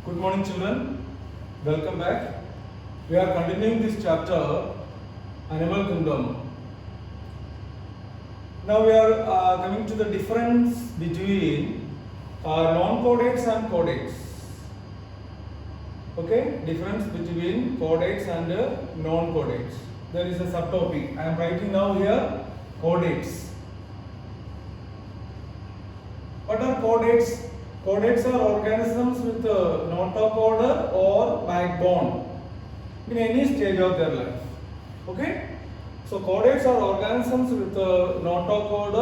Good morning, children. Welcome back. We are continuing this chapter, Animal Kingdom. Now we are coming to the difference between non-chordates and chordates. Okay, difference between chordates and non-chordates. There is a subtopic. I am writing now here chordates. What are chordates? Chordates are organisms with a notochord or backbone in any stage of their life. Okay? So chordates are organisms with a notochord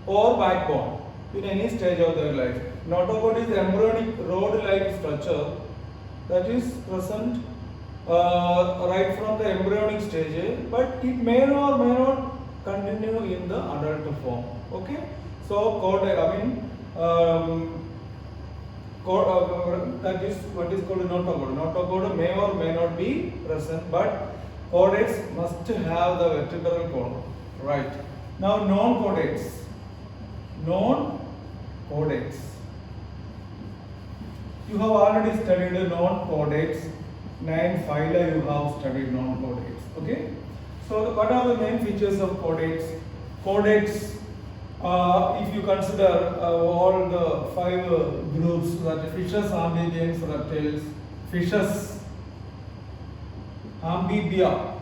or backbone in any stage of their life. Notochord is embryonic rod-like structure that is present right from the embryonic stage, but it may or may not continue in the adult form. Okay? So chordate, that is what is called notochord. Notochord may or may not be present, but chordates must have the vertebral column. Right. Now non-chordates. Non-chordates. You have already studied non-chordates. 9 phyla you have studied non-chordates. Okay. So what are the main features of chordates? Chordates, if you consider all the 5 groups, that fishes, amphibians, reptiles, fishes, amphibia,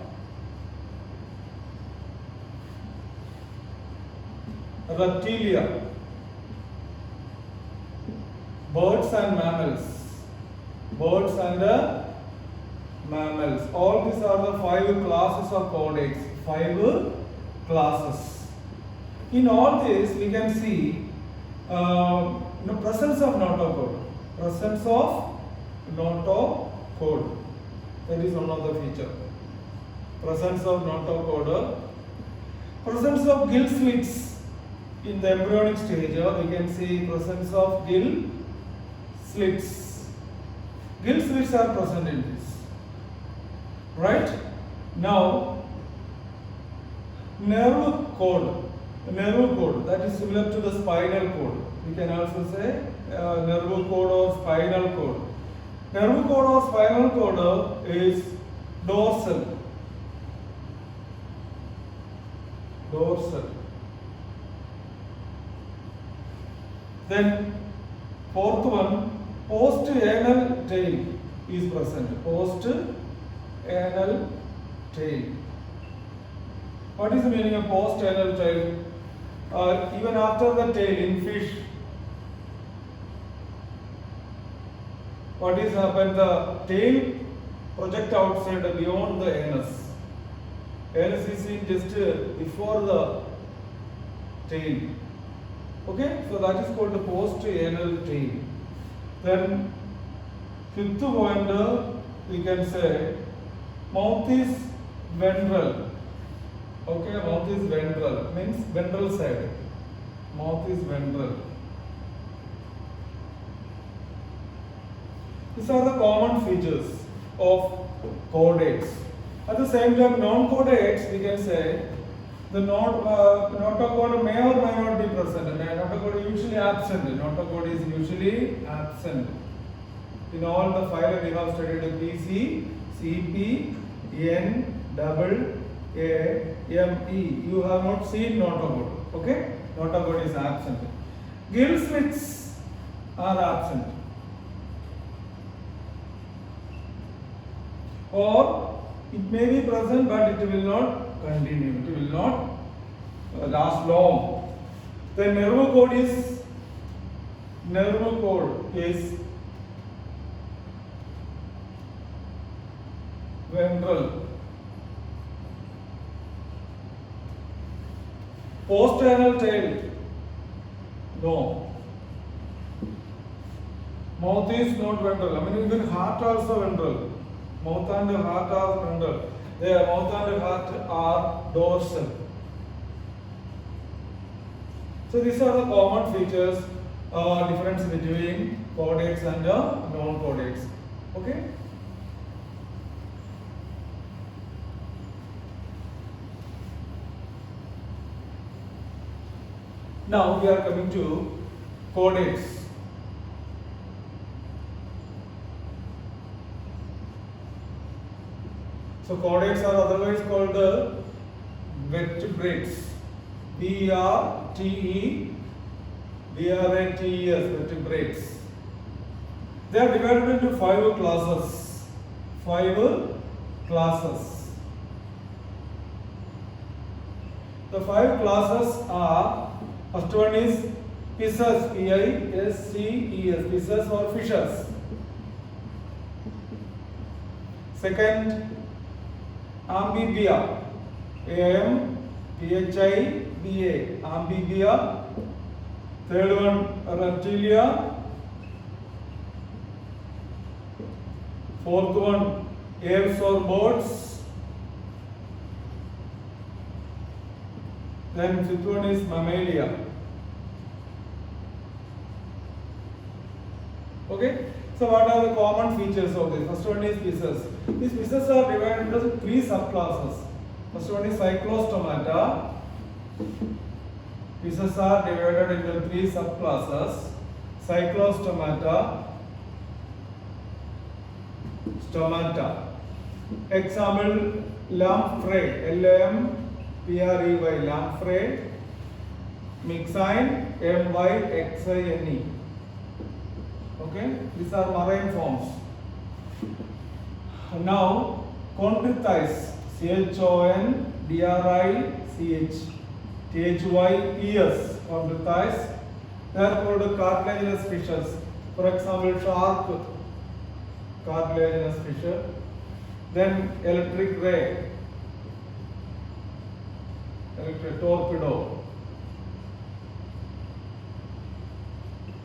reptilia, birds and mammals, all these are the 5 classes of chordates. 5 classes. In all this, we can see presence of notochord. Presence of notochord. That is one of the feature. Presence of notochord. Presence of gill slits in the embryonic stage. We can see presence of gill slits. Gill slits are present in this. Right? Now, nerve cord. Nerve cord, that is similar to the spinal cord. We can also say nerve cord or spinal cord. Nerve cord or spinal cord is dorsal. Then fourth one, post-anal tail is present. Post-anal tail. What is the meaning of post-anal tail? Even after the tail in fish, what is happened? The tail project outside beyond the anus. Anus is seen just before the tail. Okay, so that is called the post-anal tail. Then fifth point, we can say mouth is ventral. Okay, mouth is ventral, means ventral side. Mouth is ventral. These are the common features of chordates. At the same time, non-chordates, we can say the notochord may or may not be present. Notochord is usually absent. Notochord is usually absent. In all the phyla we have studied PC, CP, N, double A, M, E. You have not seen notochord. Okay? Notochord is absent. Gill slits are absent. Or it may be present, but it will not continue. It will not last long. The nerve cord is ventral. Post-anal tail, no. Mouth is not ventral. I mean, even heart also ventral. Mouth and heart are ventral. Their mouth and heart are dorsal. So these are the common features, difference between chordates and non-chordates. Okay. Now we are coming to chordates. So chordates are otherwise called vertebrates. V-E-R-T-E-B-R-A-T-E-S, vertebrates. They are divided into 5 classes. 5 classes. The 5 classes are, first one is pisces, P-I-S-C-E-S, pisces or fishes. Second, amphibia, A-M-P-H-I-B-A, amphibia. Third one, reptilia. Fourth one, apes or birds. Then fifth one is mammalia. Okay. So what are the common features of this? First one is pisces. These pisces are divided into 3 subclasses. First one is cyclostomata. Pisces are divided into 3 subclasses. Cyclostomata, stomata. Example, lamprey, L-A-M-P-R-E-Y, lamprey. Myxine, M-Y-X-I-N-E. Okay, these are marine forms. Now, chondrichthyes, C-H-O-N-D-R-I-C-H, T-H-Y-E-S, chondrichthyes. They are called cartilaginous fishes. For example, shark, cartilaginous fish. Then electric ray, electric torpedo.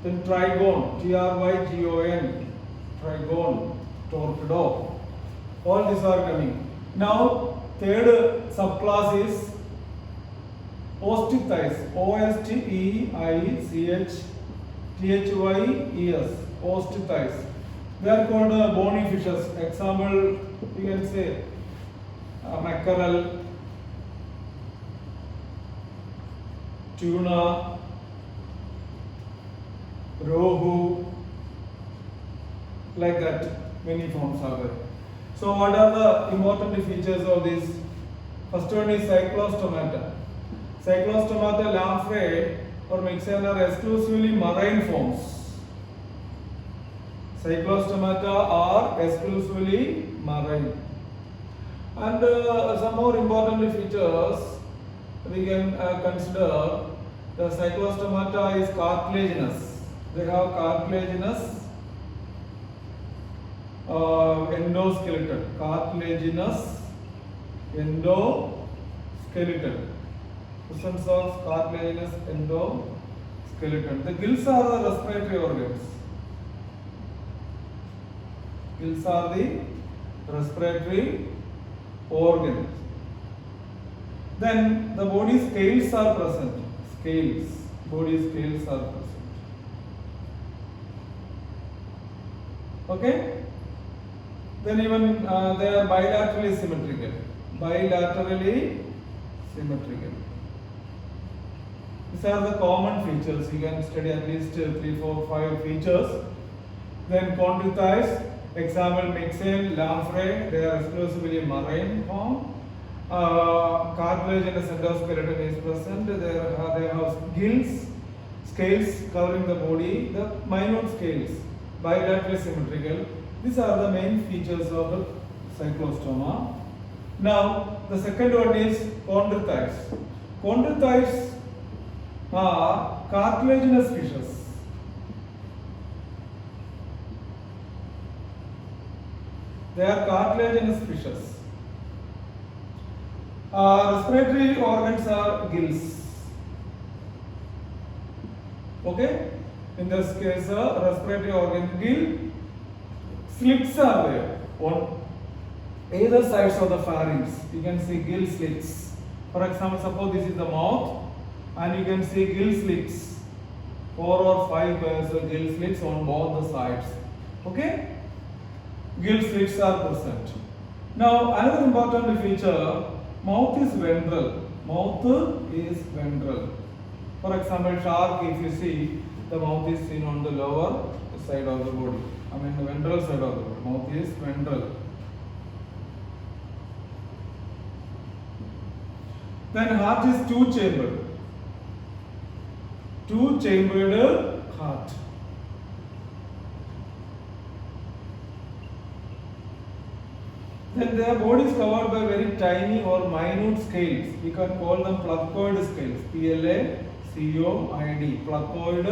Then trigone, T-R-Y-G-O-N, trigone, torpedo. All these are coming. Now, third subclass is osteichthyes, O-S-T-E-I-C-H-T-H-Y-E-S, osteichthyes. They are called bony fishes. Example, you can say mackerel, tuna, rohu, like that. Many forms are there. So what are the important features of this? First one is cyclostomata. Cyclostomata, lamprey or myxine are exclusively marine forms. Cyclostomata are exclusively marine. And some more important features we can consider. The cyclostomata is cartilaginous. They have cartilaginous endoskeleton. Cartilaginous endoskeleton. Presence of cartilaginous endoskeleton. The gills are the respiratory organs. Gills are the respiratory organs. Then the body scales are present. Scales. Body scales are present. Okay? Then even they are bilaterally symmetrical. Bilaterally symmetrical. These are the common features. You can study at least 3, 4, 5 features. Then chondrichthyes, example myxine, lamprey, they are exclusively marine form. Cartilaginous endoskeleton is present. They have gills, scales covering the body, the minute scales, bilaterally symmetrical. These are the main features of the cyclostoma. Now, the second one is chondrichthyes. Chondrichthyes are cartilaginous fishes. They are cartilaginous fishes. Respiratory organs are gills. Okay? In this case, respiratory organ gill. Slits are there on either sides of the pharynx. You can see gill slits. For example, suppose this is the mouth, and you can see gill slits. 4 or 5 pairs of gill slits on both the sides. Okay? Gill slits are present. Now, another important feature, mouth is ventral. Mouth is ventral. For example, shark, if you see, the mouth is seen on the lower side of the body. I mean the ventral side of the body. Mouth is ventral. Then heart is two-chambered. Two-chambered heart. Then their body is covered by very tiny or minute scales. We can call them placoid scales. Placoid, placoid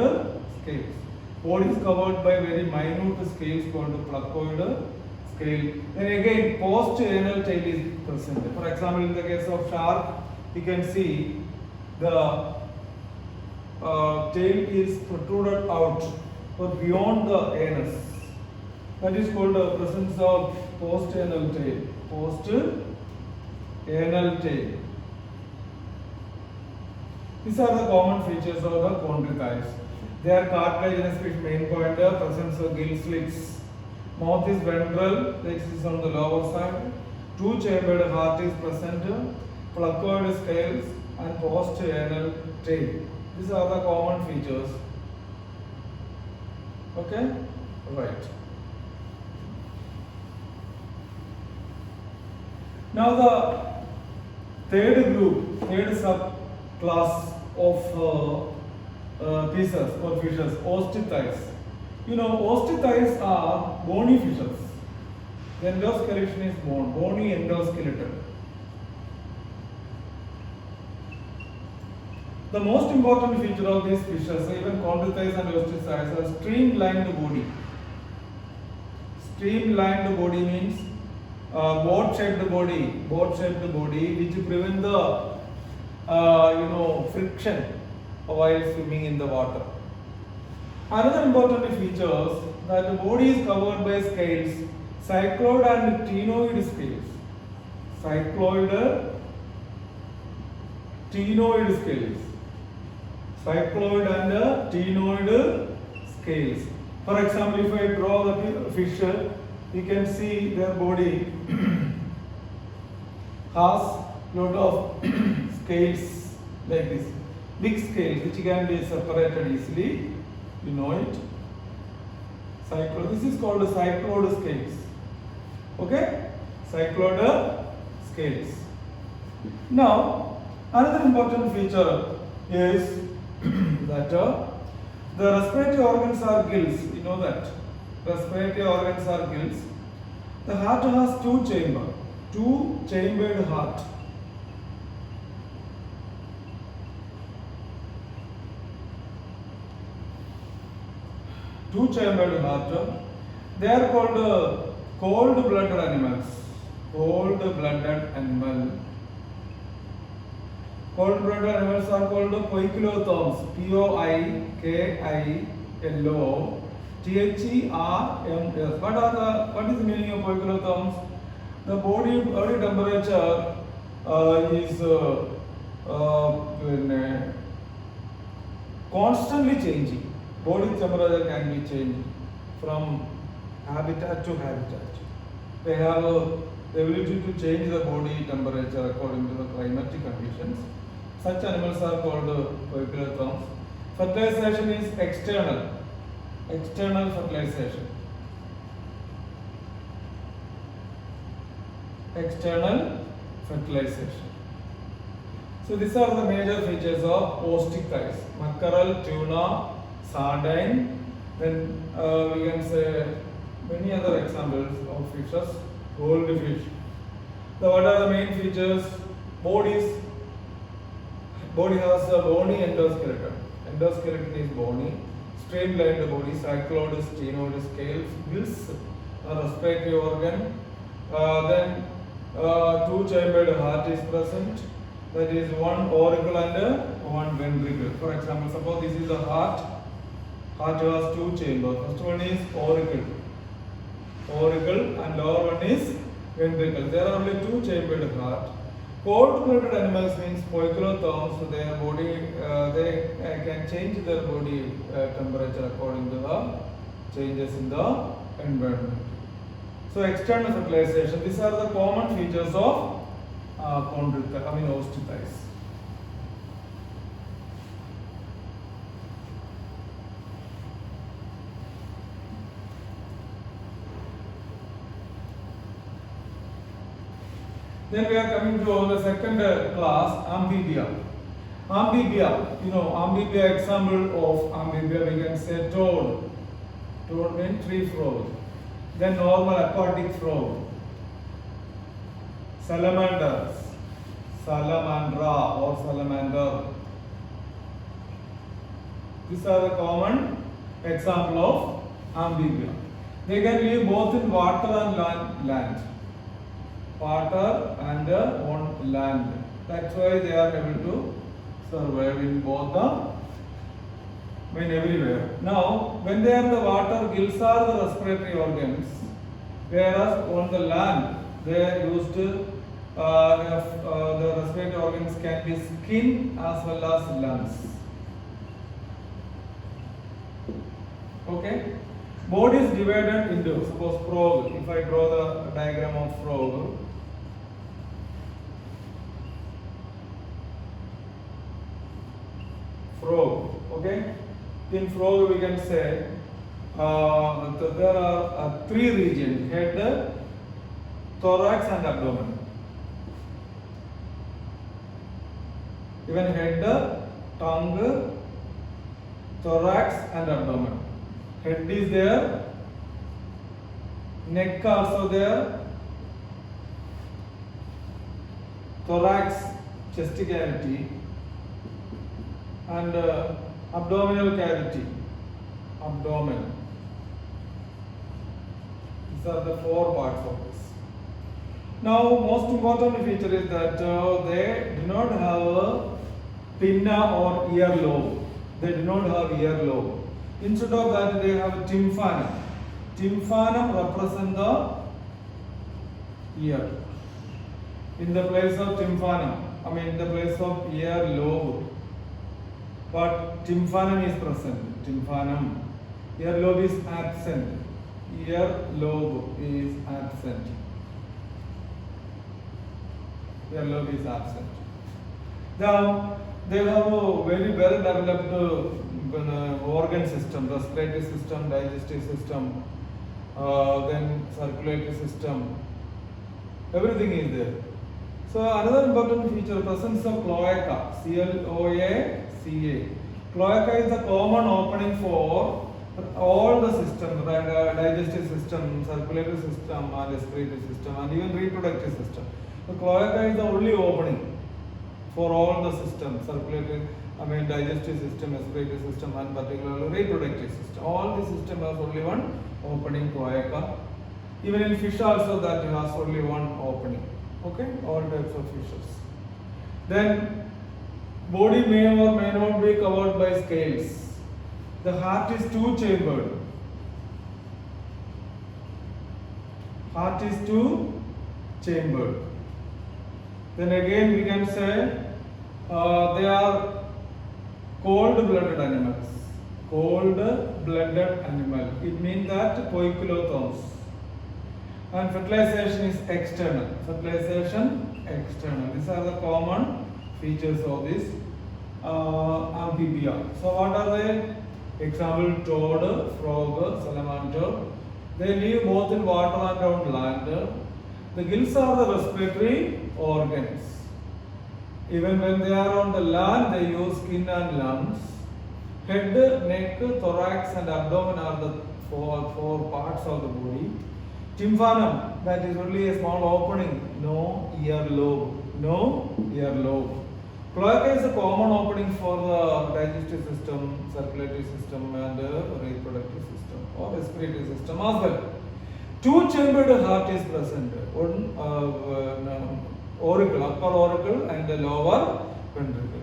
scales. Body is covered by very minute scales called placoid scale. Then again, post-anal tail is present. For example, in the case of shark, you can see the tail is protruded out or beyond the anus. That is called the presence of post-anal tail. Post-anal tail. These are the common features of the chondrichthyes. They are cartilaginous fish, main point, presence of gill slits. Mouth is ventral, this is on the lower side. Two-chambered heart is present, placoid scales and post-anal tail. These are the common features. Okay? Right. Now the third group, third subclass of fishes or fishes, osteichthyes. You know, osteichthyes are bony fishes. The endoskeleton is bony endoskeleton. The most important feature of these fishes, even chondrichthyes and osteichthyes, are streamlined body. Streamlined body means boat-shaped body, which prevent the friction while swimming in the water. Another important feature is that the body is covered by scales, cycloid and ctenoid scales. Cycloid, ctenoid scales. Cycloid and ctenoid scales. For example, if I draw the fish, you can see their body has lot of scales like this, big scales which can be separated easily. You know it. Cycloid. This is called cycloid scales. Okay, cycloid scales. Now, another important feature is that the respiratory organs are gills. You know that. Respiratory organs are gills. The heart has two-chambered heart. Two-chambered heart. They are called cold-blooded animals. Cold-blooded animal. Cold-blooded animals are called poikilotherms. Poikilotherms. What is the meaning of poikilotherms? The body temperature is constantly changing. Body temperature can be changed from habitat to habitat. They have the ability to change the body temperature according to the climatic conditions. Such animals are called poikilotherms. Fertilization is external. External fertilization. External fertilization. So these are the major features of osteichthyes: mackerel, tuna, sardine. Then we can say many other examples of fishes. Goldfish. So what are the main features? Body has a bony endoskeleton. Endoskeleton is bony. Streamlined body, cycloid, ctenoid scales, gills, respiratory organ. Then two-chambered heart is present. That is one auricle and one ventricle. For example, suppose this is a heart. Heart has two chambers. First one is auricle. And lower one is ventricle. There are only two-chambered heart. Cold-blooded animals means poikilotherms. So their body, they can change their body temperature according to the changes in the environment. So external fertilization. These are the common features of osteichthyes. Then we are coming to the second class, amphibia. Amphibia, amphibia, example of amphibia we can say toad. Toad means tree frog. Then normal aquatic frog. Salamanders, salamandra or salamander. These are the common example of amphibia. They can live both in water and land. Water and on land. That's why they are able to survive in both everywhere. Now, when they are in the water, gills are the respiratory organs, whereas on the land, they are used to the respiratory organs can be skin as well as lungs. Okay. Body is divided into, suppose frog. If I draw the diagram of frog, okay. In frog we can say there are three regions: head, thorax, and abdomen. Even head, tongue, thorax, and abdomen. Head is there, neck also there, thorax, chest cavity, and abdominal cavity, abdomen. These are the four parts of this. Now, most important feature is that they do not have a pinna or earlobe. They do not have earlobe. Instead of that, they have a tympanum. Tympanum represents the ear. In the place of tympanum, in the place of earlobe, but tympanum is present. Tympanum. Earlobe is absent. Earlobe is absent. Earlobe is absent. Now, they have a very well developed organ system, respiratory system, digestive system, then circulatory system. Everything is there. So another important feature, presence of cloaca, C-L-O-A-C-A. Cloaca is the common opening for all the systems, digestive system, circulatory system, and respiratory system, and even reproductive system. The cloaca is the only opening for all the systems, circulatory, digestive system, respiratory system, and particularly reproductive system. All the system has only one opening, cloaca. Even in fish also that has only one opening. Okay, all types of fishes. Then body may or may not be covered by scales. The heart is two-chambered. Heart is two-chambered. Then again we can say they are cold-blooded animals. Cold-blooded animal. It means that poikilothons. And fertilization is external. Fertilization external. These are the common features of this amphibia. So what are they? Example: toad, frog, salamander. They live both in water and on land. The gills are the respiratory organs. Even when they are on the land, they use skin and lungs. Head, neck, thorax, and abdomen are the four parts of the body. Tympanum, that is only a small opening, no earlobe. No earlobe. Cloaca is a common opening for the digestive system, circulatory system, and reproductive system or respiratory system as well. Two-chambered heart is present. One auricle, upper auricle, and the lower ventricle.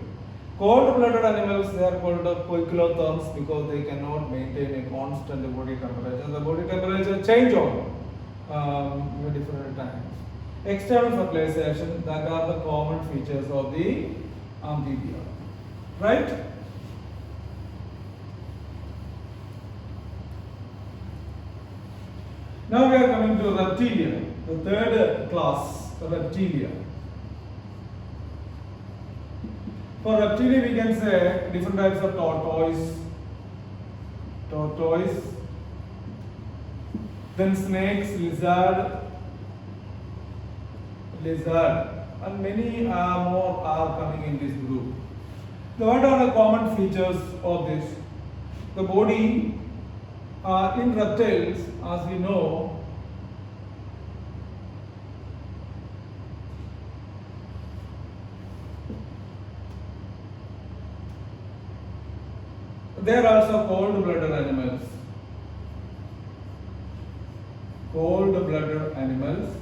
Cold-blooded animals, they are called poikilotherms because they cannot maintain a constant body temperature. The body temperature change on different times. External fertilization, that are the common features of the amphibia. Right? Now we are coming to reptilia, the third class, reptilia. For reptilia we can say different types of tortoise, then snakes, lizard, lizard, and many more are coming in this group. So what are the common features of this? The body in reptiles, as we know, they are also cold-blooded animals. Cold-blooded animals.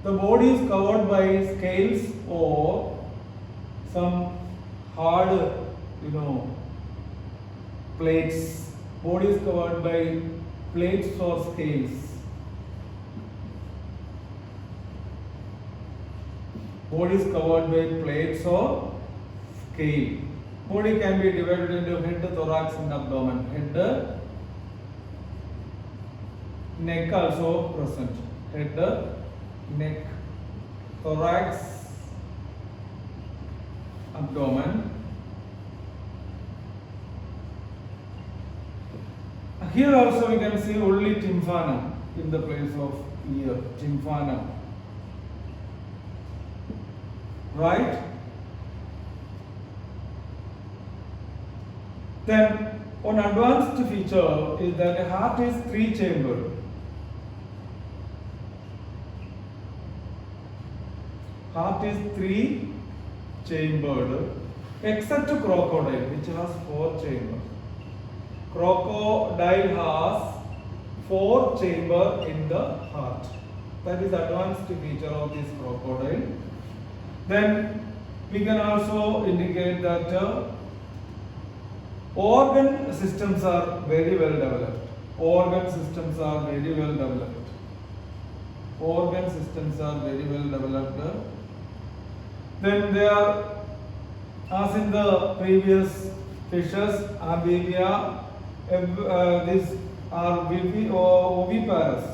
The body is covered by scales or some hard, plates. Body is covered by plates or scales. Body is covered by plates or scale. Body can be divided into head, thorax, and abdomen. Head, neck also present. Head, neck, thorax, abdomen. Here also we can see only tympanum in the place of ear. Tympanum. Right? Then one advanced feature is that the heart is three-chambered. Heart is three-chambered, except crocodile, which has four chambers. Crocodile has four chambers in the heart. That is advanced feature of this crocodile. Then we can also indicate that organ systems are very well developed. Organ systems are very well developed. Organ systems are very well developed. Then they are, as in the previous fishes, amphibia, these are oviparous.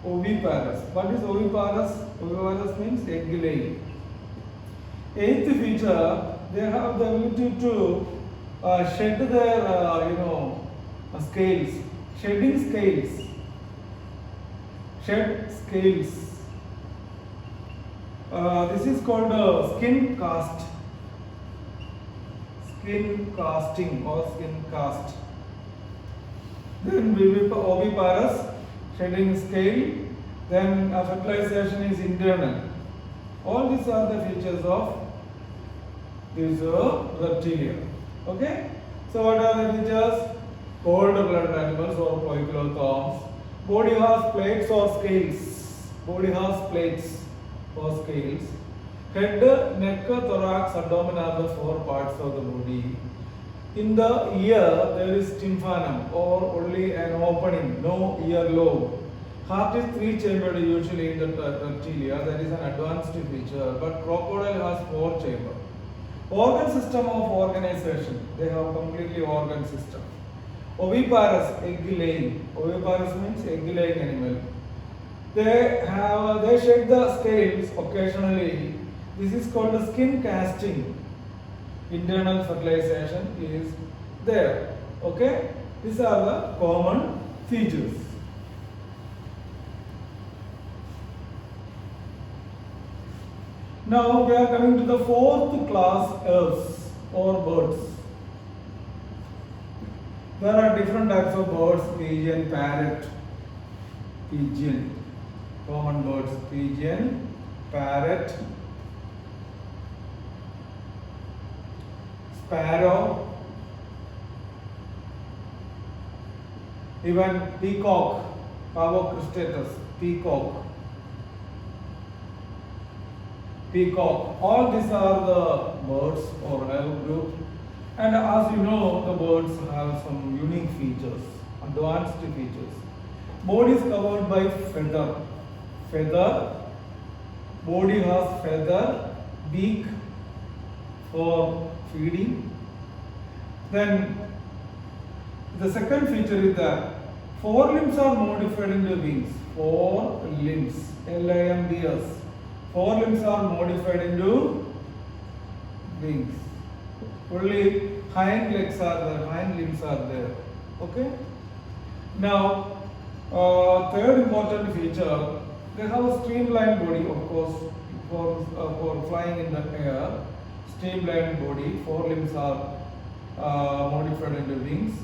Oviparous. What is oviparous? Oviparous means egg laying. Eighth feature, they have the ability to shed their, scales. Shedding scales. Shed scales. This is called skin cast. Skin casting or skin cast. Then oviparous, shedding scale. Then fertilization is internal. All these are the features of these reptilia. Okay? So what are the features? Cold-blooded animals or poikilothorns. Body has plates or scales. Body has plates or scales. Head, neck, thorax, abdomen are the four parts of the body. In the ear, there is tympanum or only an opening, no ear lobe. Heart is three-chambered usually in the reptilia, that is an advanced feature, but crocodile has four chambers. Organ system of organization, they have completely organ system. Oviparous, egg laying. Oviparous means egg laying animal. They shed the scales occasionally. This is called skin casting. Internal fertilization is there. Okay? These are the common features. Now we are coming to the fourth class aves or birds. There are different types of birds: pigeon, parrot, pigeon, common birds, pigeon, parrot, sparrow, even peacock, Pavo cristatus, peacock. Peacock. All these are the birds or ave group. And as you know, the birds have some unique features, advanced features. Body is covered by feather. Feather. Body has feather, beak for feeding. Then the second feature is that four limbs are modified into wings. Four limbs. LIMBs. Four limbs are modified into wings. Only hind legs are there, hind limbs are there. Okay? Now, Third important feature, they have a streamlined body, of course, for flying in the air. Streamlined body, four limbs are modified into wings.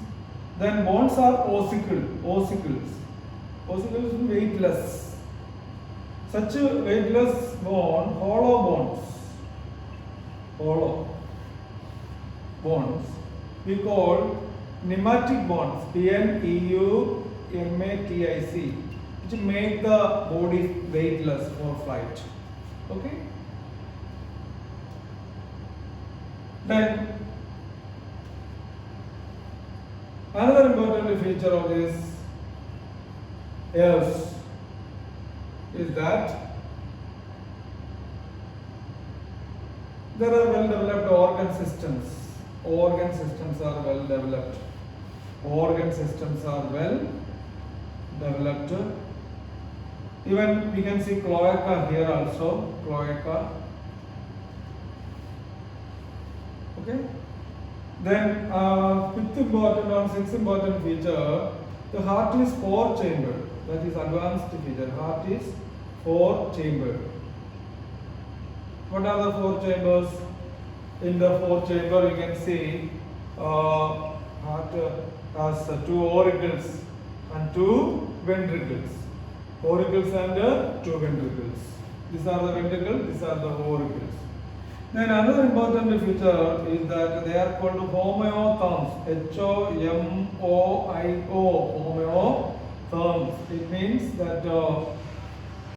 Then bones are ossicles. Ossicles mean weightless. Such a weightless bone, hollow bones, we call pneumatic bones, pneumatic, which make the body weightless for flight. Okay. Then another important feature of this is that there are well developed organ systems. Organ systems are well developed. Even we can see cloaca here also. Cloaca. Okay. Then sixth important feature, the heart is four chambered. That is advanced feature. Heart is four chambered. What are the four chambers? In the fourth chamber, you can see heart has two auricles and two ventricles. Auricles and two ventricles. These are the ventricles, these are the auricles. Then another important feature is that they are called homeotherms. HOMOIO, homeotherms. It means that